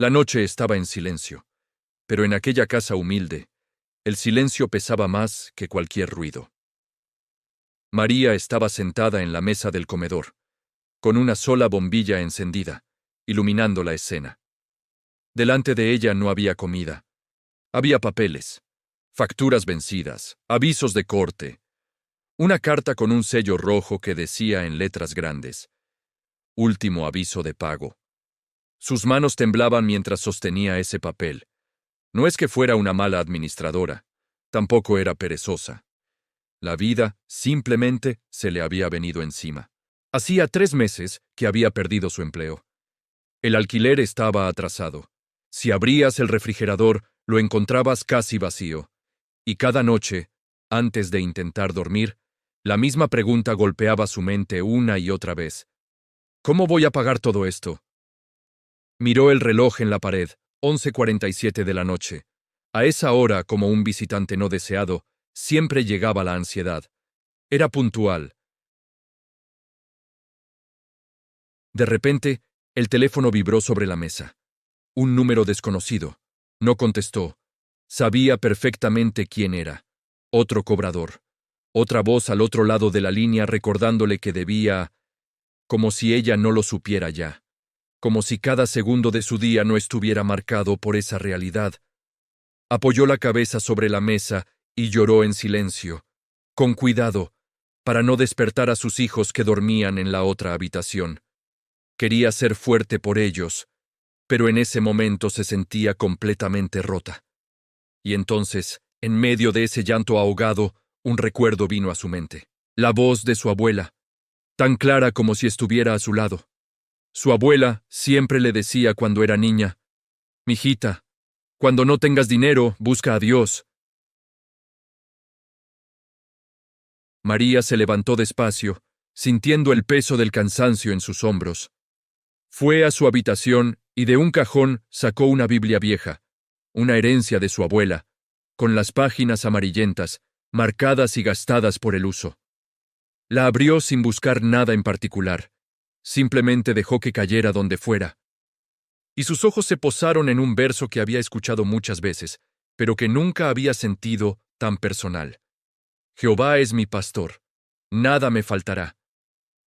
La noche estaba en silencio, pero en aquella casa humilde, el silencio pesaba más que cualquier ruido. María estaba sentada en la mesa del comedor, con una sola bombilla encendida, iluminando la escena. Delante de ella no había comida. Había papeles, facturas vencidas, avisos de corte, una carta con un sello rojo que decía en letras grandes: Último aviso de pago. Sus manos temblaban mientras sostenía ese papel. No es que fuera una mala administradora, tampoco era perezosa. La vida simplemente se le había venido encima. Hacía 3 meses que había perdido su empleo. El alquiler estaba atrasado. Si abrías el refrigerador, lo encontrabas casi vacío. Y cada noche, antes de intentar dormir, la misma pregunta golpeaba su mente una y otra vez. ¿Cómo voy a pagar todo esto? Miró el reloj en la pared, 11:47 de la noche. A esa hora, como un visitante no deseado, siempre llegaba la ansiedad. Era puntual. De repente, el teléfono vibró sobre la mesa. Un número desconocido. No contestó. Sabía perfectamente quién era. Otro cobrador. Otra voz al otro lado de la línea recordándole que debía... como si ella no lo supiera ya. Como si cada segundo de su día no estuviera marcado por esa realidad. Apoyó la cabeza sobre la mesa y lloró en silencio, con cuidado, para no despertar a sus hijos que dormían en la otra habitación. Quería ser fuerte por ellos, pero en ese momento se sentía completamente rota. Y entonces, en medio de ese llanto ahogado, un recuerdo vino a su mente. La voz de su abuela, tan clara como si estuviera a su lado. Su abuela siempre le decía cuando era niña: «Mijita, cuando no tengas dinero, busca a Dios». María se levantó despacio, sintiendo el peso del cansancio en sus hombros. Fue a su habitación y de un cajón sacó una Biblia vieja, una herencia de su abuela, con las páginas amarillentas, marcadas y gastadas por el uso. La abrió sin buscar nada en particular. Simplemente dejó que cayera donde fuera. Y sus ojos se posaron en un verso que había escuchado muchas veces, pero que nunca había sentido tan personal. Jehová es mi pastor, nada me faltará.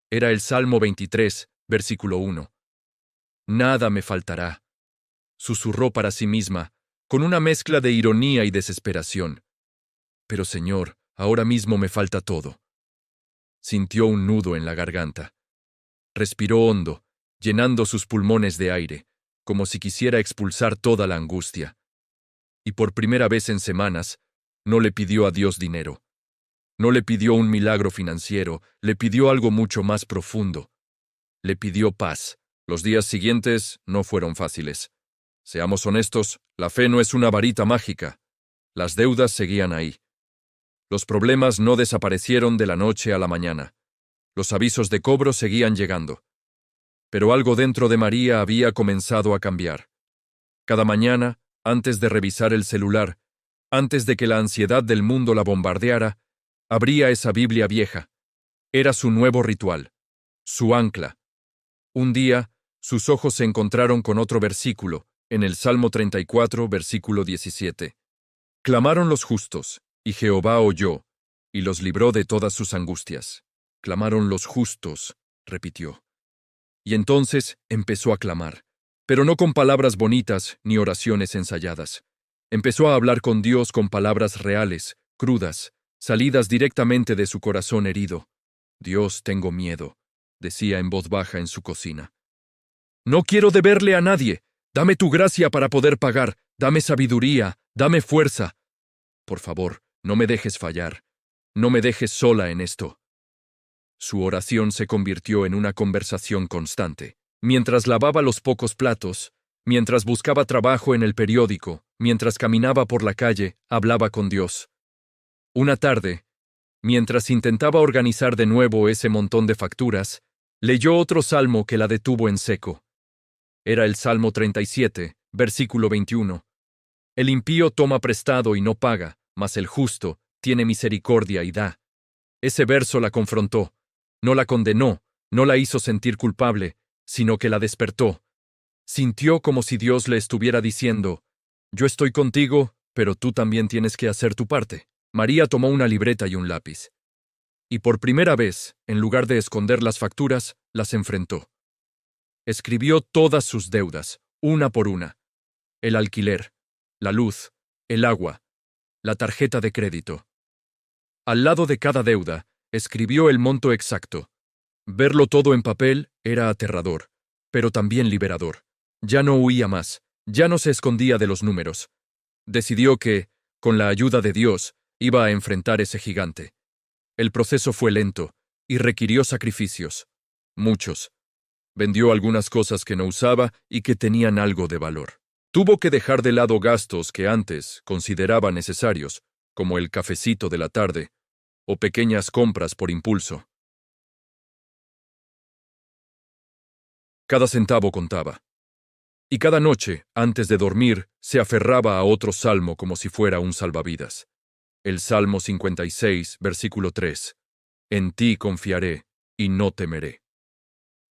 Era el Salmo 23, versículo 1. Nada me faltará, susurró para sí misma, con una mezcla de ironía y desesperación. Pero Señor, ahora mismo me falta todo. Sintió un nudo en la garganta. Respiró hondo, llenando sus pulmones de aire, como si quisiera expulsar toda la angustia. Y por primera vez en semanas, no le pidió a Dios dinero. No le pidió un milagro financiero, le pidió algo mucho más profundo. Le pidió paz. Los días siguientes no fueron fáciles. Seamos honestos, la fe no es una varita mágica. Las deudas seguían ahí. Los problemas no desaparecieron de la noche a la mañana. Los avisos de cobro seguían llegando. Pero algo dentro de María había comenzado a cambiar. Cada mañana, antes de revisar el celular, antes de que la ansiedad del mundo la bombardeara, abría esa Biblia vieja. Era su nuevo ritual, su ancla. Un día, sus ojos se encontraron con otro versículo, en el Salmo 34, versículo 17. Clamaron los justos, y Jehová oyó, y los libró de todas sus angustias. Clamaron los justos, repitió. Y entonces empezó a clamar, pero no con palabras bonitas ni oraciones ensayadas. Empezó a hablar con Dios con palabras reales, crudas, salidas directamente de su corazón herido. Dios, tengo miedo, decía en voz baja en su cocina. No quiero deberle a nadie. Dame tu gracia para poder pagar. Dame sabiduría. Dame fuerza. Por favor, no me dejes fallar. No me dejes sola en esto. Su oración se convirtió en una conversación constante. Mientras lavaba los pocos platos, mientras buscaba trabajo en el periódico, mientras caminaba por la calle, hablaba con Dios. Una tarde, mientras intentaba organizar de nuevo ese montón de facturas, leyó otro salmo que la detuvo en seco. Era el Salmo 37, versículo 21. El impío toma prestado y no paga, mas el justo tiene misericordia y da. Ese verso la confrontó. No la condenó, no la hizo sentir culpable, sino que la despertó. Sintió como si Dios le estuviera diciendo, yo estoy contigo, pero tú también tienes que hacer tu parte. María tomó una libreta y un lápiz. Y por primera vez, en lugar de esconder las facturas, las enfrentó. Escribió todas sus deudas, una por una. El alquiler, la luz, el agua, la tarjeta de crédito. Al lado de cada deuda, escribió el monto exacto. Verlo todo en papel era aterrador, pero también liberador. Ya no huía más, ya no se escondía de los números. Decidió que, con la ayuda de Dios, iba a enfrentar ese gigante. El proceso fue lento y requirió sacrificios. Muchos. Vendió algunas cosas que no usaba y que tenían algo de valor. Tuvo que dejar de lado gastos que antes consideraba necesarios, como el cafecito de la tarde, o pequeñas compras por impulso. Cada centavo contaba. Y cada noche, antes de dormir, se aferraba a otro salmo como si fuera un salvavidas. El Salmo 56, versículo 3. En ti confiaré, y no temeré.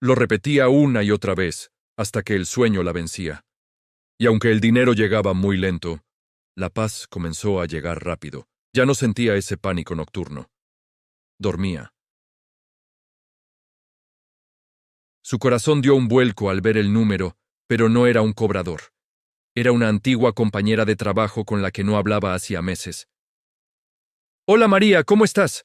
Lo repetía una y otra vez, hasta que el sueño la vencía. Y aunque el dinero llegaba muy lento, la paz comenzó a llegar rápido. Ya no sentía ese pánico nocturno. Dormía. Su corazón dio un vuelco al ver el número, pero no era un cobrador. Era una antigua compañera de trabajo con la que no hablaba hacía meses. Hola María, ¿cómo estás?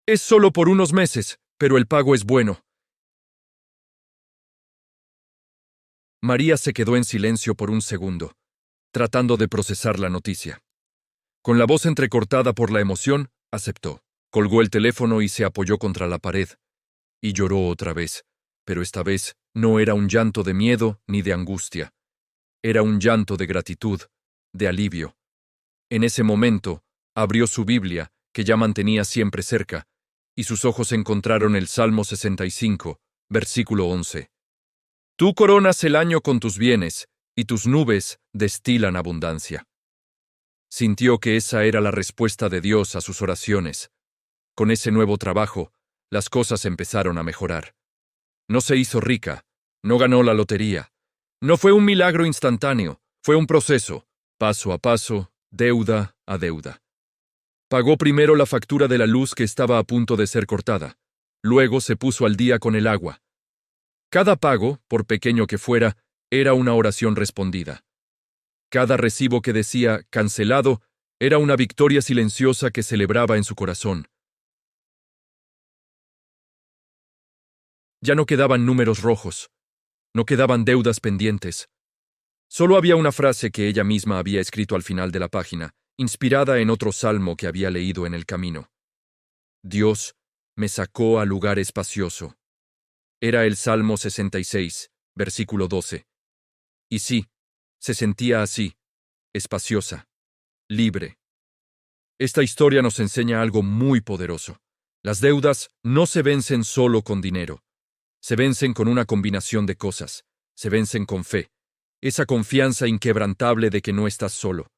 Es solo por unos meses, pero el pago es bueno. María se quedó en silencio por un segundo, tratando de procesar la noticia. Con la voz entrecortada por la emoción, aceptó. Colgó el teléfono y se apoyó contra la pared. Y lloró otra vez, pero esta vez no era un llanto de miedo ni de angustia. Era un llanto de gratitud, de alivio. En ese momento, abrió su Biblia, que ya mantenía siempre cerca, y sus ojos encontraron el Salmo 65, versículo 11. Tú coronas el año con tus bienes, y tus nubes destilan abundancia. Sintió que esa era la respuesta de Dios a sus oraciones. Con ese nuevo trabajo, las cosas empezaron a mejorar. No se hizo rica, no ganó la lotería. No fue un milagro instantáneo, fue un proceso, paso a paso, deuda a deuda. Pagó primero la factura de la luz que estaba a punto de ser cortada. Luego se puso al día con el agua. Cada pago, por pequeño que fuera, era una oración respondida. Cada recibo que decía cancelado era una victoria silenciosa que celebraba en su corazón. Ya no quedaban números rojos, no quedaban deudas pendientes. Solo había una frase que ella misma había escrito al final de la página, inspirada en otro salmo que había leído en el camino. Dios me sacó a lugar espacioso. Era el Salmo 66, versículo 12. Y sí, se sentía así, espaciosa, libre. Esta historia nos enseña algo muy poderoso. Las deudas no se vencen solo con dinero. Se vencen con una combinación de cosas. Se vencen con fe, esa confianza inquebrantable de que no estás solo.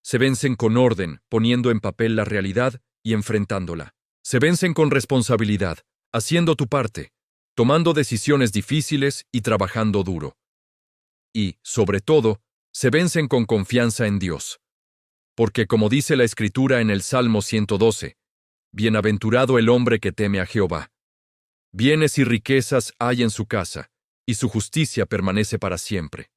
Se vencen con orden, poniendo en papel la realidad y enfrentándola. Se vencen con responsabilidad, haciendo tu parte, tomando decisiones difíciles y trabajando duro. Y, sobre todo, se vencen con confianza en Dios. Porque como dice la Escritura en el Salmo 112, bienaventurado el hombre que teme a Jehová. Bienes y riquezas hay en su casa, y su justicia permanece para siempre.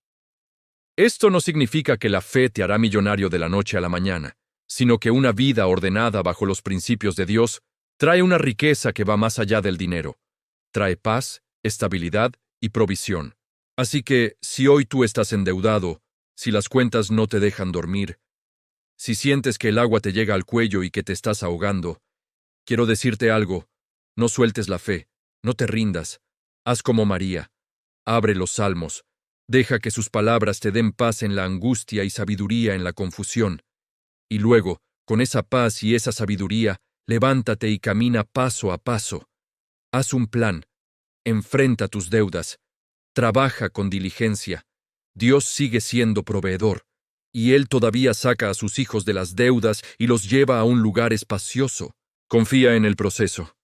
Esto no significa que la fe te hará millonario de la noche a la mañana, sino que una vida ordenada bajo los principios de Dios trae una riqueza que va más allá del dinero. Trae paz, estabilidad y provisión. Así que, si hoy tú estás endeudado, si las cuentas no te dejan dormir, si sientes que el agua te llega al cuello y que te estás ahogando, quiero decirte algo, no sueltes la fe, no te rindas, haz como María, abre los salmos, deja que sus palabras te den paz en la angustia y sabiduría en la confusión, y luego, con esa paz y esa sabiduría, levántate y camina paso a paso. Haz un plan, enfrenta tus deudas, trabaja con diligencia. Dios sigue siendo proveedor, y Él todavía saca a sus hijos de las deudas y los lleva a un lugar espacioso. Confía en el proceso.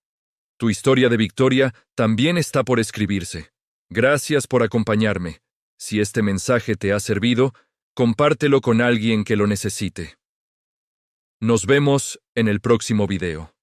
Tu historia de victoria también está por escribirse. Gracias por acompañarme. Si este mensaje te ha servido, compártelo con alguien que lo necesite. Nos vemos en el próximo video.